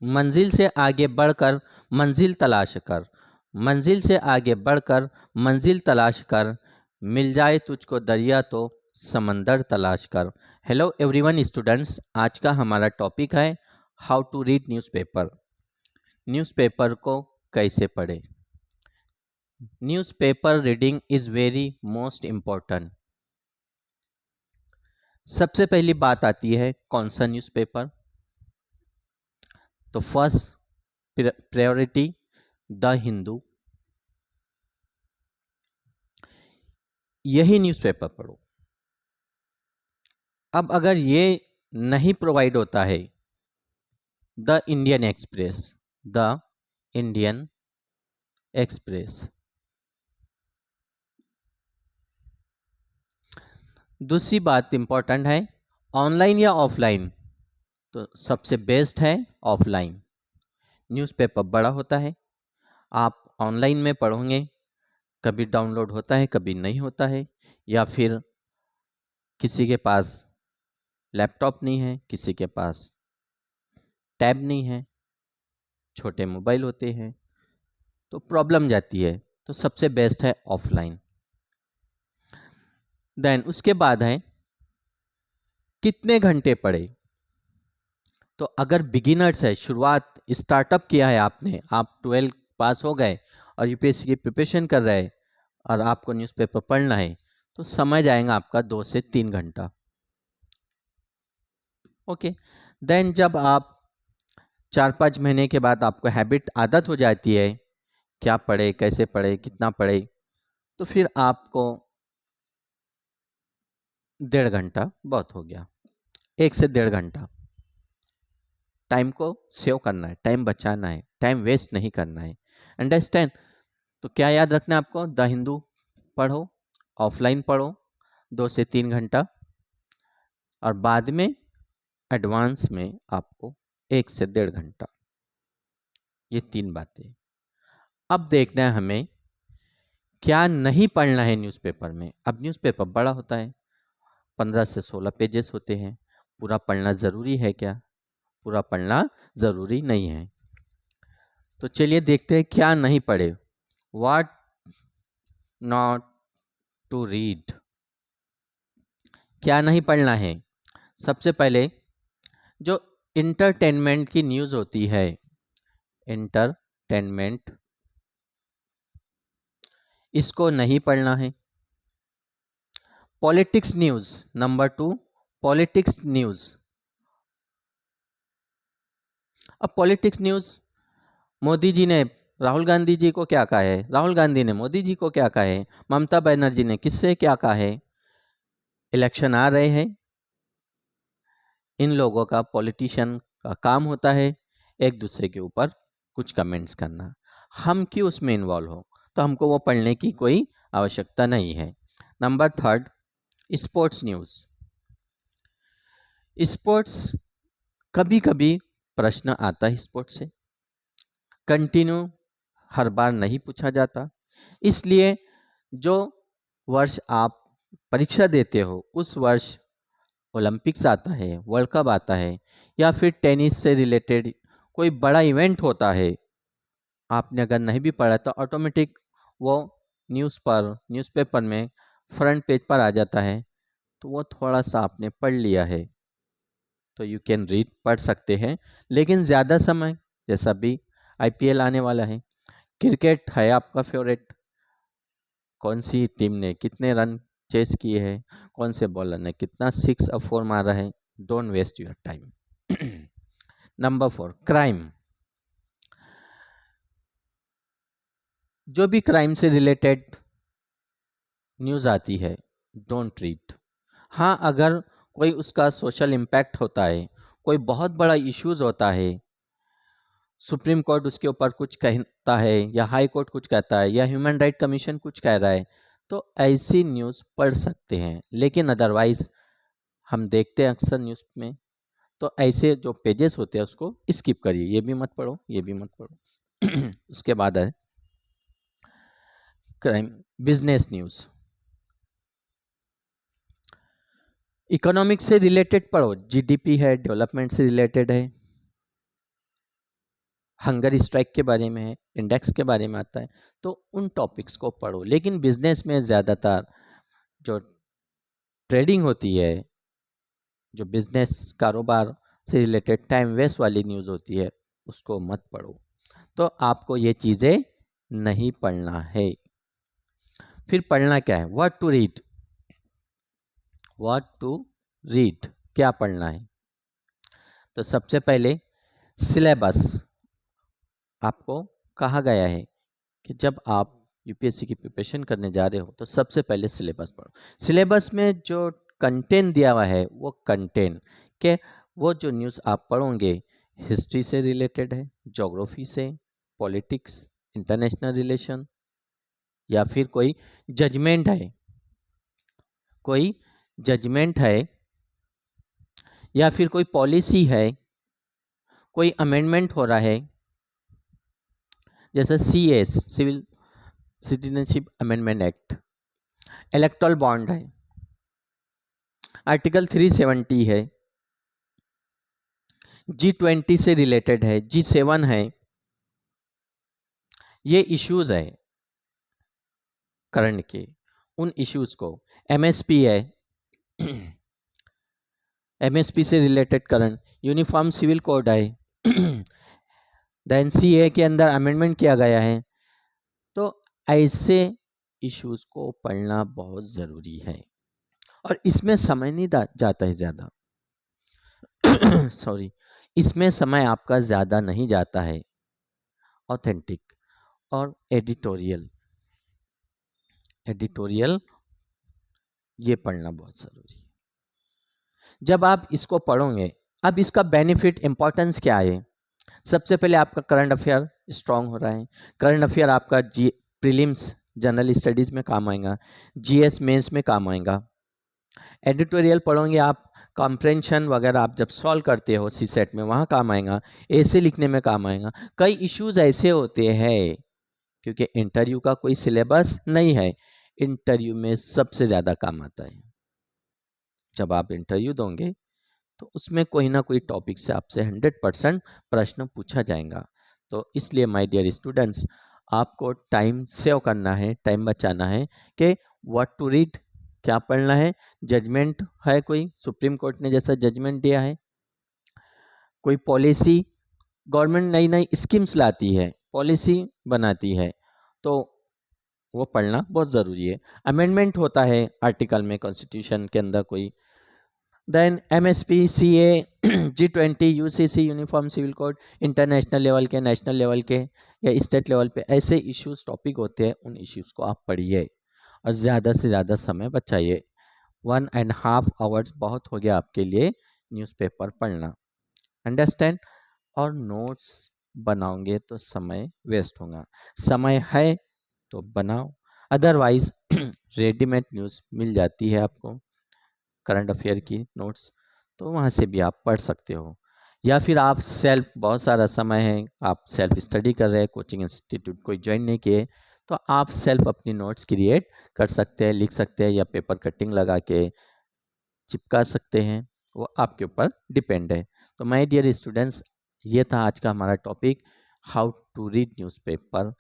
मंजिल से आगे बढ़कर मंजिल तलाश कर, मंजिल से आगे बढ़कर मंजिल तलाश कर, मिल जाए तुझको दरिया तो समंदर तलाश कर। हेलो एवरीवन स्टूडेंट्स, आज का हमारा टॉपिक है how to read newspaper. Newspaper को कैसे पढ़ें। Newspaper reading is very most important. सबसे पहली बात आती है कौन सा न्यूज़पेपर। तो फर्स्ट प्रायोरिटी द हिंदू, यही न्यूज़पेपर पढ़ो। अब अगर ये नहीं प्रोवाइड होता है, the Indian express, the Indian express. दूसरी बात इंपॉर्टेंट है, ऑनलाइन या ऑफलाइन। तो सबसे बेस्ट है ऑफलाइन। न्यूज़पेपर बड़ा होता है, आप ऑनलाइन में पढ़ोगे, कभी डाउनलोड होता है कभी नहीं होता है, या फिर किसी के पास लैपटॉप नहीं है, किसी के पास टैब नहीं है, छोटे मोबाइल होते हैं, तो प्रॉब्लम जाती है। तो सबसे बेस्ट है ऑफलाइन। देन उसके बाद है कितने घंटे पढ़े। तो अगर बिगिनर्स है, शुरुआत स्टार्टअप किया है आपने, आप 12 पास हो गए और यूपीएससी की प्रिपरेशन कर रहे हैं और आपको न्यूज़पेपर पढ़ना है, तो समय जाएगा आपका 2 से 3 घंटा। ओके। देन जब आप 4-5 महीने के बाद आपको हैबिट, आदत हो जाती है, क्या पढ़े, कैसे पढ़े, कितना पढ़े, तो फिर आपको 1.5 घंटा बहुत हो गया, 1 से 1.5 घंटा। टाइम को सेव करना है, टाइम बचाना है, टाइम वेस्ट नहीं करना है। अंडरस्टैंड। तो क्या याद रखना है आपको, द हिंदू पढ़ो, ऑफलाइन पढ़ो 2 से 3 घंटा, और बाद में एडवांस में आपको 1 से 1.5 घंटा। ये 3 बातें। अब देखना है हमें क्या नहीं पढ़ना है न्यूज़पेपर में। अब न्यूज़पेपर बड़ा होता है, 15 से 16 पेजेस होते हैं। पूरा पढ़ना ज़रूरी है क्या? पूरा पढ़ना ज़रूरी नहीं है। तो चलिए देखते हैं क्या नहीं पढ़े। व्हाट नॉट टू रीड, क्या नहीं पढ़ना है। सबसे पहले जो इंटरटेनमेंट की न्यूज़ होती है, इंटरटेनमेंट, इसको नहीं पढ़ना है। Politics news, number 2, politics news. अब पॉलिटिक्स न्यूज़, मोदी जी ने राहुल गांधी जी को क्या कहा है, राहुल गांधी ने मोदी जी को क्या कहा है, ममता बनर्जी ने किससे क्या कहा है। इलेक्शन आ रहे हैं, इन लोगों का, पॉलिटिशियन का काम होता है एक दूसरे के ऊपर कुछ कमेंट्स करना। हम क्यों उसमें इन्वॉल्व हो, तो हमको वो पढ़ने की कोई आवश्यकता नहीं है। Number 3, sports news. स्पोर्ट्स, कभी कभी प्रश्न आता है स्पोर्ट्स से, कंटिन्यू हर बार नहीं पूछा जाता, इसलिए जो वर्ष आप परीक्षा देते हो उस वर्ष ओलंपिक्स आता है, वर्ल्ड कप आता है, या फिर टेनिस से रिलेटेड कोई बड़ा इवेंट होता है, आपने अगर नहीं भी पढ़ा तो ऑटोमेटिक वो न्यूज़पेपर में फ्रंट पेज पर आ जाता है, तो वो थोड़ा सा आपने पढ़ लिया है तो यू कैन रीड, पढ़ सकते हैं। लेकिन ज़्यादा समय, जैसा भी आईपीएल आने वाला है, क्रिकेट है आपका फेवरेट, कौन सी टीम ने कितने रन चेस किए हैं, कौन से बॉलर ने कितना 6 और 4 मारा है, don't waste your time. Number 4, crime. जो भी क्राइम से रिलेटेड न्यूज़ आती है, डोंट रीड। हाँ, अगर कोई उसका सोशल इम्पैक्ट होता है, कोई बहुत बड़ा इश्यूज होता है, सुप्रीम कोर्ट उसके ऊपर कुछ कहता है, या हाई कोर्ट कुछ कहता है, या ह्यूमन राइट कमीशन कुछ कह रहा है, तो ऐसी न्यूज़ पढ़ सकते हैं। लेकिन अदरवाइज हम देखते हैं अक्सर न्यूज़ में, तो ऐसे जो पेजेस होते हैं उसको स्किप करिए, ये भी मत पढ़ो, ये भी मत पढ़ो। उसके बाद है क्राइम, बिजनेस न्यूज़। इकोनॉमिक्स से रिलेटेड पढ़ो, जीडीपी है, डेवलपमेंट से रिलेटेड है। हंगर स्ट्राइक के बारे में है, इंडेक्स के बारे में आता है, तो उन टॉपिक्स को पढ़ो। लेकिन बिजनेस में ज़्यादातर जो ट्रेडिंग होती है, जो बिजनेस कारोबार से रिलेटेड टाइम वेस्ट वाली न्यूज़ होती है, उसको मत पढ़ो। तो आपको ये चीज़ें नहीं पढ़ना है। फिर पढ़ना क्या है? What to read. What to read, क्या पढ़ना है? तो सबसे पहले सिलेबस। आपको कहा गया है कि जब आप यूपीएससी की प्रिपरेशन करने जा रहे हो तो सबसे पहले सिलेबस पढ़ो। सिलेबस में जो कंटेंट दिया हुआ है वो कंटेंट के, वो जो न्यूज़ आप पढ़ोगे हिस्ट्री से रिलेटेड है, ज्योग्राफी से, पॉलिटिक्स, इंटरनेशनल रिलेशन, या फिर कोई जजमेंट है, कोई जजमेंट है, या फिर कोई पॉलिसी है, कोई अमेंडमेंट हो रहा है, जैसे CS, civil citizenship amendment act, electoral bond है, आर्टिकल 370 है, G20 से रिलेटेड है, G7 है, ये इश्यूज है करंट के। उन इश्यूज को, एमएसपी है, एमएसपी से related current, uniform civil code है, देन सीए के अंदर अमेंडमेंट किया गया है। तो ऐसे इश्यूज को पढ़ना बहुत ज़रूरी है और इसमें समय नहीं जाता है ज़्यादा। सॉरी, इसमें समय आपका ज़्यादा नहीं जाता है। ऑथेंटिक और एडिटोरियल, एडिटोरियल ये पढ़ना बहुत ज़रूरी है। जब आप इसको पढ़ोगे, अब इसका बेनिफिट इंपॉर्टेंस क्या है? सबसे पहले आपका करंट अफेयर स्ट्रांग हो रहा है। करंट अफेयर आपका प्रीलिम्स जनरल स्टडीज़ में काम आएगा, जीएस मेंस में काम आएगा। एडिटोरियल पढ़ोगे आप, कॉम्प्रेंशन वगैरह आप जब सॉल्व करते हो सीसेट में, वहाँ काम आएगा, ऐसे लिखने में काम आएगा। कई इश्यूज ऐसे होते हैं, क्योंकि इंटरव्यू का कोई सिलेबस नहीं है, इंटरव्यू में सबसे ज़्यादा काम आता है। जब आप इंटरव्यू दोगे तो उसमें कोई ना कोई टॉपिक से आपसे 100% प्रश्न पूछा जाएगा। तो इसलिए माय डियर स्टूडेंट्स, आपको टाइम सेव करना है, टाइम बचाना है कि व्हाट टू रीड, क्या पढ़ना है। जजमेंट है, कोई सुप्रीम कोर्ट ने जैसा जजमेंट दिया है, कोई पॉलिसी, गवर्नमेंट नई नई स्कीम्स लाती है, पॉलिसी बनाती है, तो वो पढ़ना बहुत ज़रूरी है। अमेंडमेंट होता है आर्टिकल में, कॉन्स्टिट्यूशन के अंदर कोई, then MSP, CA, G20, UCC, uniform civil code, international level के, नेशनल लेवल के या स्टेट लेवल पे ऐसे इश्यूज टॉपिक होते हैं, उन इश्यूज को आप पढ़िए और ज़्यादा से ज़्यादा समय बचाइए। 1.5 आवर्स बहुत हो गया आपके लिए न्यूज़पेपर पढ़ना, अंडरस्टैंड। और नोट्स बनाओगे तो समय वेस्ट होगा, समय है तो बनाओ, अदरवाइज रेडीमेड न्यूज़ मिल जाती है आपको, करंट अफेयर की नोट्स, तो वहाँ से भी आप पढ़ सकते हो। या फिर आप सेल्फ, बहुत सारा समय है, आप सेल्फ स्टडी कर रहे हैं, कोचिंग इंस्टीट्यूट कोई ज्वाइन नहीं किए, तो आप सेल्फ अपनी नोट्स क्रिएट कर सकते हैं, लिख सकते हैं, या पेपर कटिंग लगा के चिपका सकते हैं, वो आपके ऊपर डिपेंड है। तो माय डियर स्टूडेंट्स, ये था आज का हमारा topic, how to read newspaper